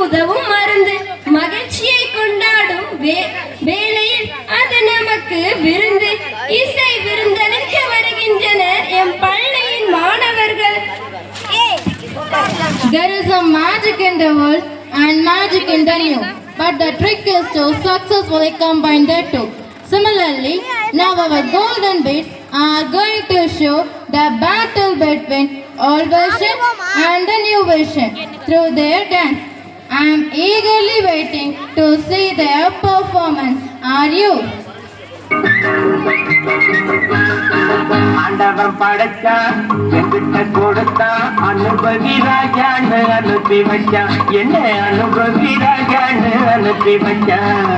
உதவும் மருந்து. மகிழ்ச்சியை கொண்டாடும் வேளையில் அது நமக்கு விருந்து. இசை விருந்தளிக்க வருகின்றனர் எம் பள்ளியின் மாணவர்கள். There is a magic in the world and magic in the new, but the trick is to successfully combine the two. Similarly, now our golden beats are going to show the battle between old version and the new version through their dance. I am eagerly waiting to see their performance. Are you? ஆண்டவன் படைச்சான் என்கிட்ட கொடுத்தான் அனுபவி ராஜான்னு அனுப்பி வச்சான். என்ன அனுபவி ராஜான்னு அனுப்பி வச்சான்.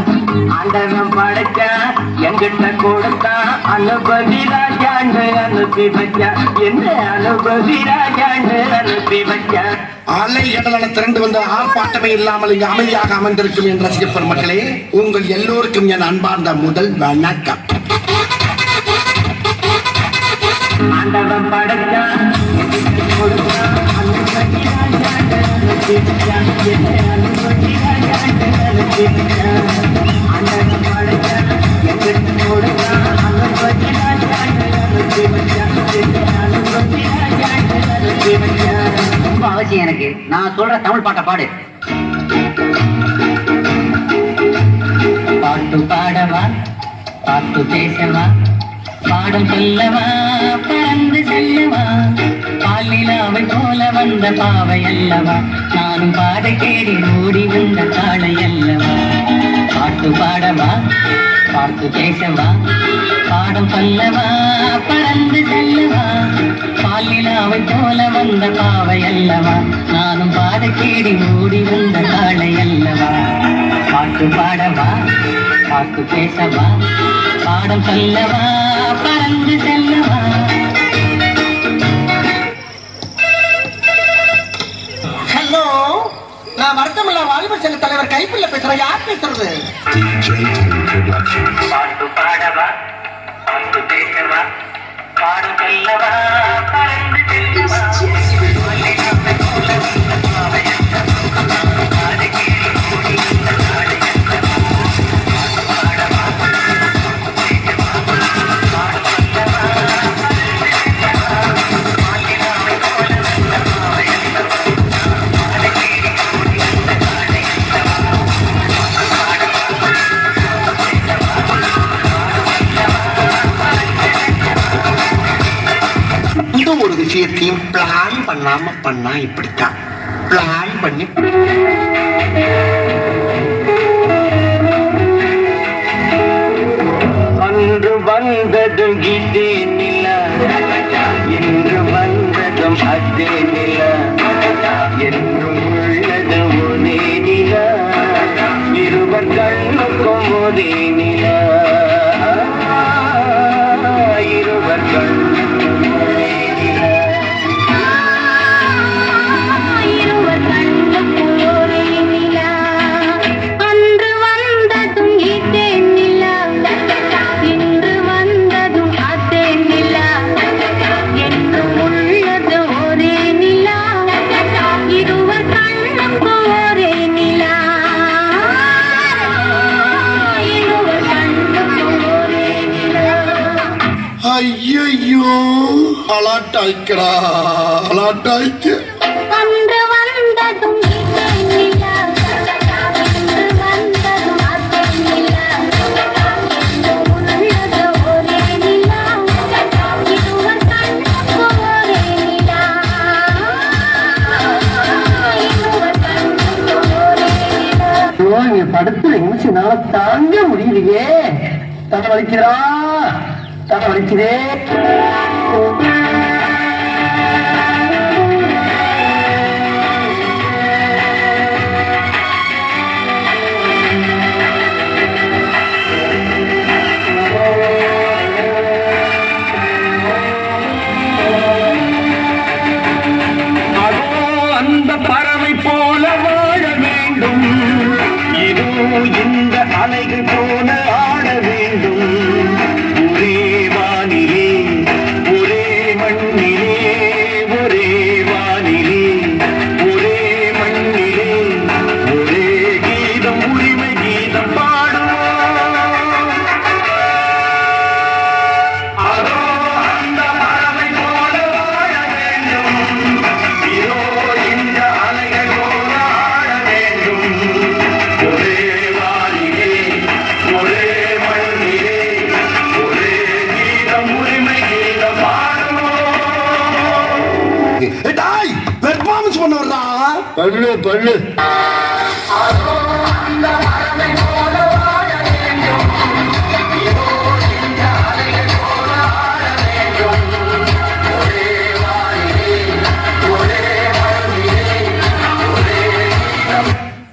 ஆண்டவன் படைச்சான் என்கிட்ட கொடுத்தான் அனுபவி ராஜான்னு அனுப்பி வச்சான். என்ன அனுபவி ராஜான்னு அனுப்பி வச்சான். அலை கடலான திரண்டு வந்த ஆர்ப்பாட்டமே இல்லாமல் இங்கு அமைதியாக அமர்ந்திருக்கும் என் ரசிக பெருமக்களே, உங்கள் எல்லோருக்கும் என் அன்பார்ந்த முதல் வணக்கம். ஆண்டவன் படைச்சான் கொடுத்தான் அனுபவி ராஜான்னு அனுப்பி வச்சான். என்ன அனுபவி ராஜான்னு அனுப்பி வச்சான். ஆண்டவன் படைச்சான் என்கிட்ட கொடுத்தான் அனுபவி ராஜான்னு அனுப்பி வச்சான். என்ன அனுபவி ராஜான்னு அனுப்பி வச்சான். ரொம்ப அவசியம் எனக்கு. நான் சொல்ற தமிழ் பாட்டை பாடு. பாட்டு பாடவா, பாட்டு பேசவா, பாடம் சொல்லவா, பறந்து செல்லவா, பாலிலாவை போல வந்த பாவை அல்லவா, நானும் பாதை தேடி ஓடி வந்த காளை அல்லவா. பாட்டு பாடவா, பாட்டு பேசவா, பாடம் சொல்லவா, பறந்து செல்லவா, பாலிலாவை போல வந்த பாவை அல்லவா, நானும் பாதை தேடி ஓடி வந்த காளை அல்லவா. பாட்டு பாடவா, பாட்டு பேசவா, பாடம் சொல்லவா, பறந்து செல்லவா. ஹலோ, நான் வருத்தமில்ல வாலிபர் சங்க தலைவர் கைப்பிள்ள பேசுறேன். யார் பேசுறது? பாட்டு பாடவா, பாட்டு பேசவா, பாடம் சொல்லவா, பறந்து செல்லவா. ஒரு விஷயத்தையும் பிளான் பண்ணாம பண்ணா இப்படித்தான். பிளான் பண்ணி அன்று வந்ததும் இதே நிலா, இன்று வந்ததும் அதே நிலா, என்றும் உள்ளது ஒரே நிலா, இருவர் கண்ணுக்கும் ஒரே நிலா, இருவர் கண்ணுக்கும் ஒரே நிலா. இருவர் கண்ணுக்கும் ஒரே நிலா, அன்று வந்ததும் இதே நிலா, இன்று வந்ததும் அதே நிலா, என்றும் உள்ளது ஒரே நிலா, இருவர் கண்ணுக்கும் ஒரே நிலா, இருவர் கண்ணுக்கும் ஒரே நிலா. ஐயோ அலாட்டாய்க்கடா, அலாட்டாய்க்க. அன்று வந்ததும் இதே நிலா, இன்று வந்ததும் அதே நிலா, என்றும் உள்ளது ஒரே நிலா, இருவர் கண்ணுக்கும் ஒரே நிலா, இருவர் கண்ணுக்கும் ஒரே நிலா. நீ படுத்து நிமிஷம்னால தாங்க முடியலையே. தலை வலிக்கிறா, தலை வலிக்கிறே. அந்த பறவை போல வாழ வேண்டும், இதோ இந்த அலைகள் போல ஆட வேண்டும். ஒரே வானிலே, ஒரே மண்ணிலே, ஒரே வானிலே, ஒரே மண்ணிலே, ஒரே பல்றா பல்லு பல்லு.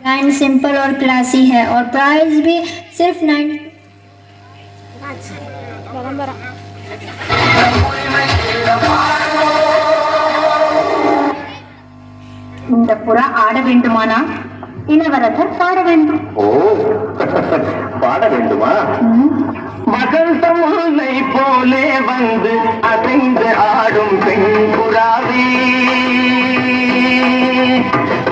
डिजाइन सिंपल और क्लासी है और प्राइस भी सिर्फ 9। இந்த புறா ஆட வேண்டுமானா இளவரசர் பாட வேண்டும். ஓ பாட வேண்டுமா? வசந்த முல்லை போலே வந்து அசைந்து ஆடும் பெண் புறாவே,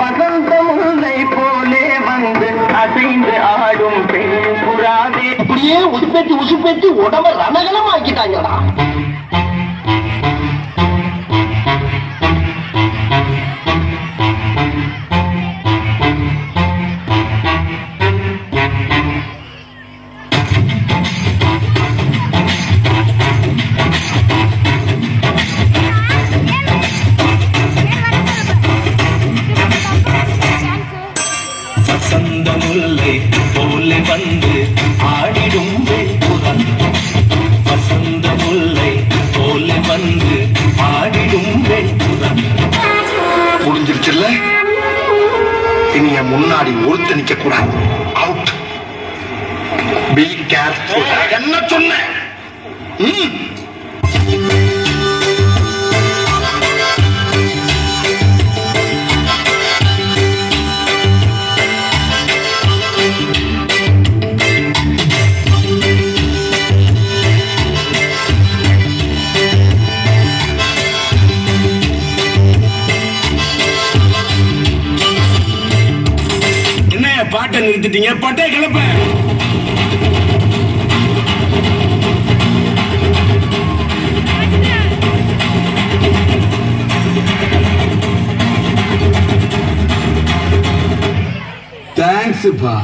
வசந்த முல்லை போலே வந்து அசைந்து ஆடும் பெண் புறாவே. அப்படியே உசுப்பேத்தி உடம்ப ரணகலம் ஆக்கிட்டாங்கடா. வசந்த முல்லை போலே வந்து ஆடிடும் வெண்புறா, வசந்த முல்லை போலே வந்து ஆடிடும் வெண்புறா. முடிஞ்சிருச்சுல்ல? இனி என் முன்னாடி ஒருத்த நிக்க கூடாது. அவுட். Be careful. என்ன சொன்னேன்? பாட்டை நிறுத்திட்டீங்க, பட்டை கிளப்ப. தேங்க்ஸ்ப்பா.